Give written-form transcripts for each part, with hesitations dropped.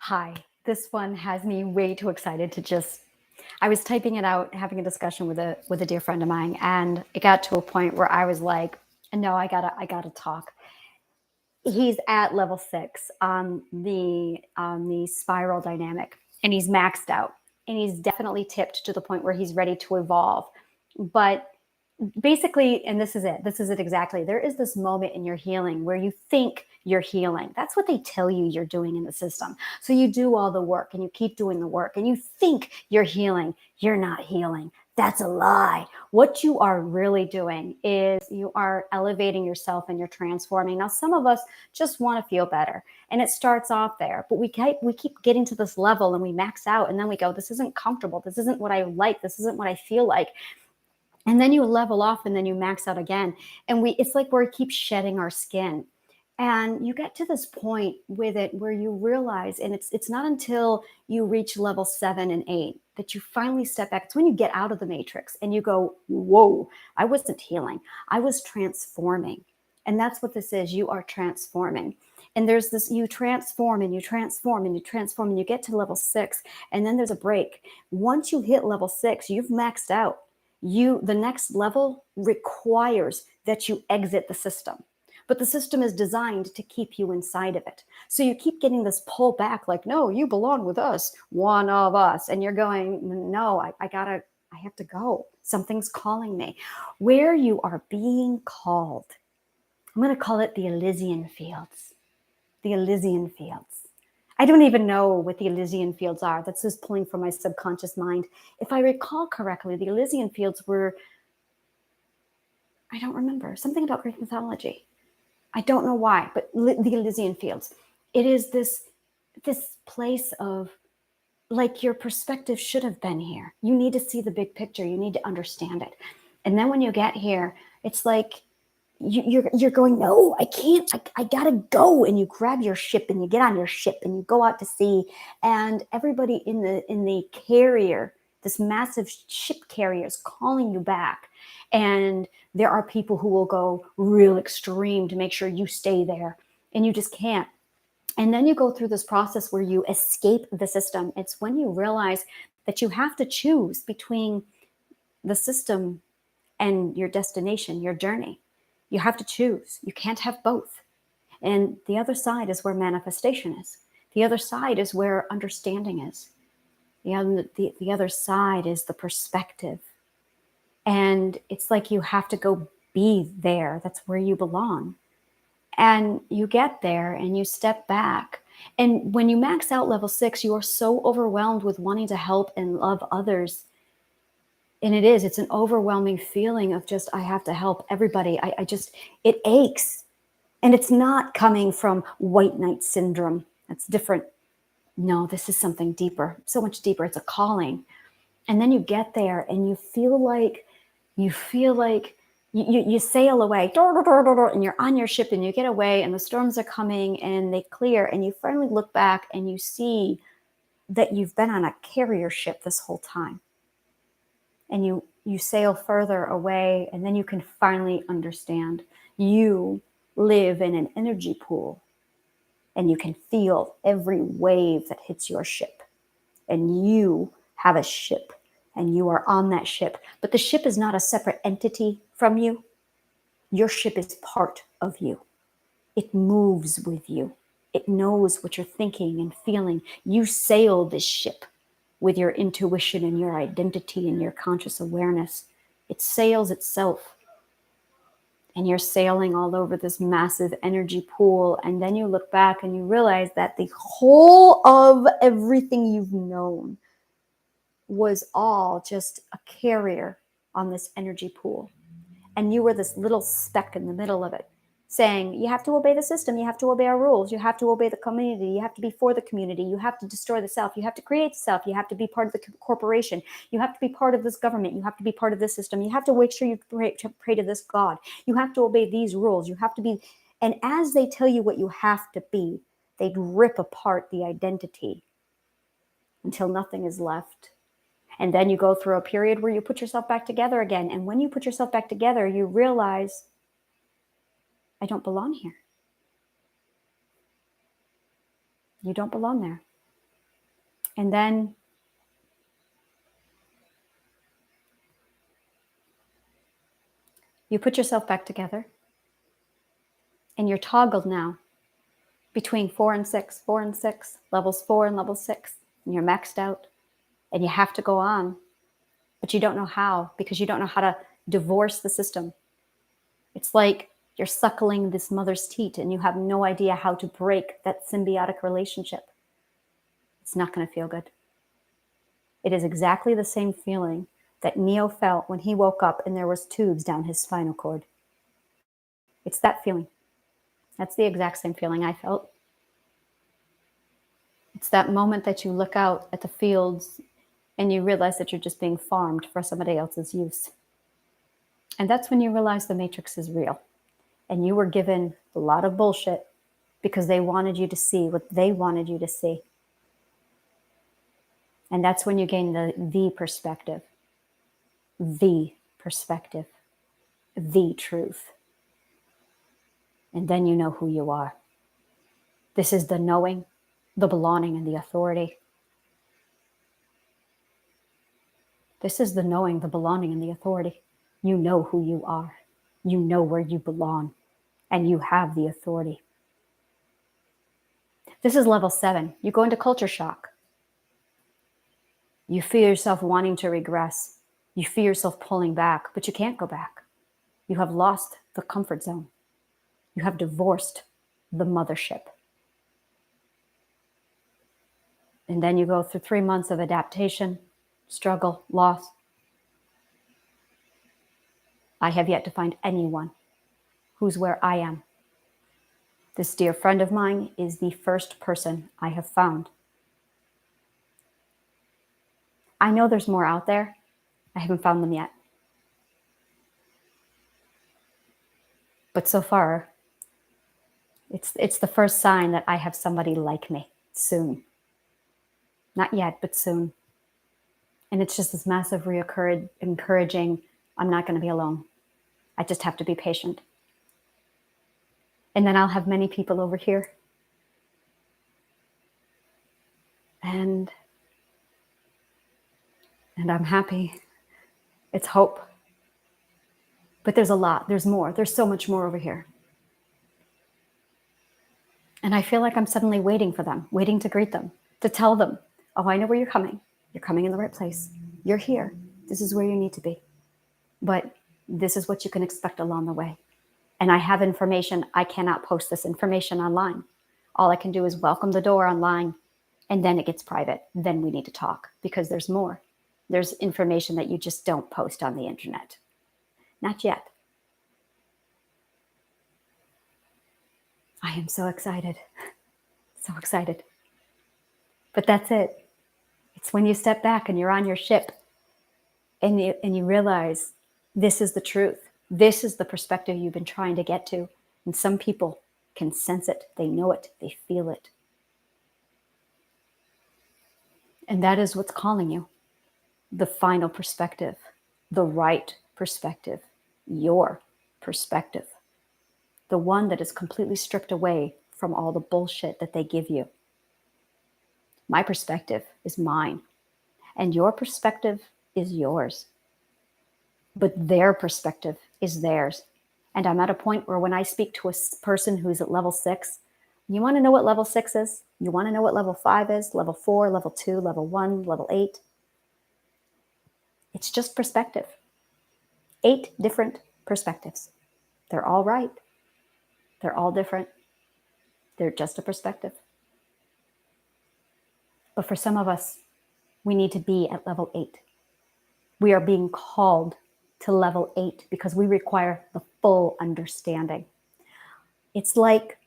Hi, this one has me way too excited to just. I was typing it out, having a discussion with a dear friend of mine, and it got to a point where I was like, "No, I gotta talk." He's at level 6 on the spiral dynamic, and he's maxed out, and he's definitely tipped to the point where he's ready to evolve. But basically, and this is it exactly, there is this moment in your healing where you think you're healing. That's what they tell you you're doing in the system. So you do all the work and you keep doing the work and you think you're healing. You're not healing. That's a lie. What you are really doing is you are elevating yourself and you're transforming. Now some of us just want to feel better, and it starts off there, but we keep getting to this level and we max out, and then we go, this isn't comfortable, this isn't what I like, this isn't what I feel like. And then you level off and then you max out again, and it's like we keep shedding our skin. And you get to this point with it where you realize, and it's not until you reach level 7 and 8 that you finally step back. It's when you get out of the matrix and you go, whoa, I wasn't healing, I was transforming. And that's what this is. You are transforming. And there's this, you transform and you transform and you transform and you get to level 6, and then there's a break. Once you hit level 6, you've maxed out. The next level requires that you exit the system, but the system is designed to keep you inside of it. So you keep getting this pull back, like, no, you belong with us, one of us. And you're going, no, I have to go. Something's calling me. Where you are being called, I'm going to call it the Elysian Fields. The Elysian Fields. I don't even know what the Elysian Fields are. That's just pulling from my subconscious mind. If I recall correctly, the Elysian Fields were, I don't remember, something about Greek mythology. I don't know why, but the Elysian Fields. It is this place of, like, your perspective should have been here. You need to see the big picture. You need to understand it. And then when you get here, it's like you're going, no, I can't, I gotta go. And you grab your ship and you get on your ship and you go out to sea, and everybody in the carrier, this massive ship carrier, is calling you back. And there are people who will go real extreme to make sure you stay there, and you just can't. And then you go through this process where you escape the system. It's when you realize that you have to choose between the system and your destination, your journey. You have to choose. You can't have both. And the other side is where manifestation is. The other side is where understanding is. The other side is the perspective. And it's like you have to go be there. That's where you belong. And you get there and you step back. And when you max out level 6, you are so overwhelmed with wanting to help and love others. And it's an overwhelming feeling of just, I have to help everybody. It aches. And it's not coming from white knight syndrome. That's different. No, this is something deeper, so much deeper. It's a calling. And then you get there and you feel like you sail away, and you're on your ship and you get away and the storms are coming and they clear, and you finally look back and you see that you've been on a carrier ship this whole time. And you sail further away, and then you can finally understand. You live in an energy pool, and you can feel every wave that hits your ship. And you have a ship, and you are on that ship. But the ship is not a separate entity from you. Your ship is part of you. It moves with you. It knows what you're thinking and feeling. You sail this ship with your intuition and your identity and your conscious awareness. It sails itself. And you're sailing all over this massive energy pool. And then you look back and you realize that the whole of everything you've known was all just a carrier on this energy pool. And you were this little speck in the middle of it, saying, you have to obey the system, you have to obey our rules, you have to obey the community, you have to be for the community, you have to destroy the self, you have to create the self, you have to be part of the corporation, you have to be part of this government, you have to be part of this system, you have to make sure you pray to this God, you have to obey these rules, you have to be. And as they tell you what you have to be, they'd rip apart the identity until nothing is left. And then you go through a period where you put yourself back together again. And when you put yourself back together, you realize, I don't belong here. You don't belong there. And then you put yourself back together, and you're toggled now between 4 and 6, 4 and 6, levels 4 and level 6, and you're maxed out, and you have to go on, but you don't know how, because you don't know how to divorce the system. It's like you're suckling this mother's teat and you have no idea how to break that symbiotic relationship. It's not going to feel good. It is exactly the same feeling that Neo felt when he woke up and there was tubes down his spinal cord. It's that feeling. That's the exact same feeling I felt. It's that moment that you look out at the fields and you realize that you're just being farmed for somebody else's use. And that's when you realize the Matrix is real. And you were given a lot of bullshit because they wanted you to see what they wanted you to see. And that's when you gain the perspective, the perspective, the truth. And then you know who you are. This is the knowing, the belonging, and the authority. This is the knowing, the belonging, and the authority. You know who you are. You know where you belong. And you have the authority. This is level 7. You go into culture shock. You feel yourself wanting to regress. You feel yourself pulling back, but you can't go back. You have lost the comfort zone. You have divorced the mothership. And then you go through 3 months of adaptation, struggle, loss. I have yet to find anyone who's where I am. This dear friend of mine is the first person I have found. I know there's more out there. I haven't found them yet. But so far, it's the first sign that I have somebody like me soon. Not yet, but soon. And it's just this massive encouraging, I'm not going to be alone. I just have to be patient. And then I'll have many people over here. And I'm happy. It's hope. But there's a lot. There's more. There's so much more over here. And I feel like I'm suddenly waiting for them, waiting to greet them, to tell them, oh, I know where you're coming. You're coming in the right place. You're here. This is where you need to be. But this is what you can expect along the way. And I have information. I cannot post this information online. All I can do is welcome the door online, and then it gets private. Then we need to talk because there's more. There's information that you just don't post on the internet. Not yet. I am so excited. So excited. But that's it. It's when you step back and you're on your ship and you realize this is the truth. This is the perspective you've been trying to get to. And some people can sense it. They know it. They feel it. And that is what's calling you. The final perspective. The right perspective. Your perspective. The one that is completely stripped away from all the bullshit that they give you. My perspective is mine. And your perspective is yours. But their perspective is theirs. And I'm at a point where when I speak to a person who's at level 6, you want to know what level 6 is? You want to know what level 5 is? Level 4, level 2, level 1, level 8? It's just perspective. 8 different perspectives. They're all right. They're all different. They're just a perspective. But for some of us, we need to be at level 8. We are being called to level 8 because we require the full understanding. It's like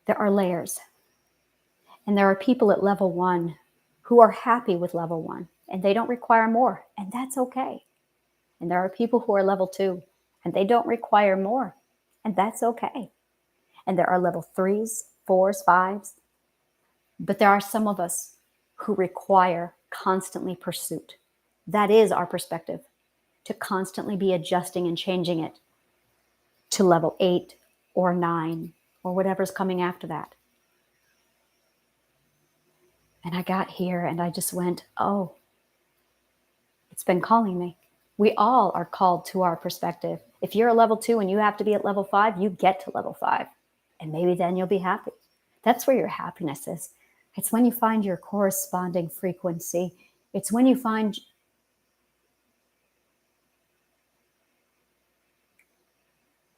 there are layers. And there are people at level 1 who are happy with level 1 and they don't require more, and that's okay. And there are people who are level 2 and they don't require more, and that's okay. And there are level 3s, 4s, 5s. But there are some of us who require constantly pursuit. That is our perspective, to constantly be adjusting and changing it to level 8 or 9 or whatever's coming after that. And I got here and I just went, oh, it's been calling me. We all are called to our perspective. If you're a level 2 and you have to be at level 5, you get to level 5. And maybe then you'll be happy. That's where your happiness is. It's when you find your corresponding frequency. It's when you find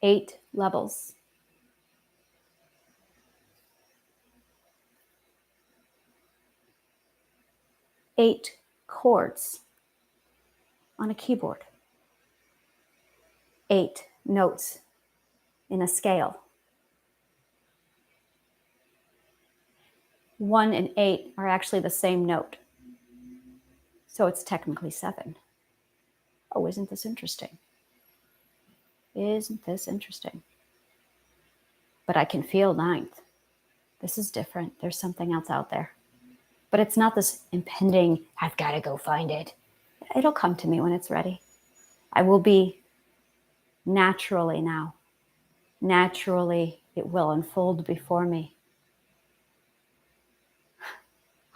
8 levels. 8 chords on a keyboard. 8 notes in a scale. 1 and 8 are actually the same note. So it's technically 7. Oh, isn't this interesting? Isn't this interesting? But I can feel 9th. This is different. There's something else out there. But it's not this impending, I've got to go find it. It'll come to me when it's ready. I will be naturally now. Naturally, it will unfold before me.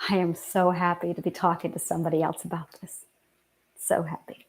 I am so happy to be talking to somebody else about this. So happy.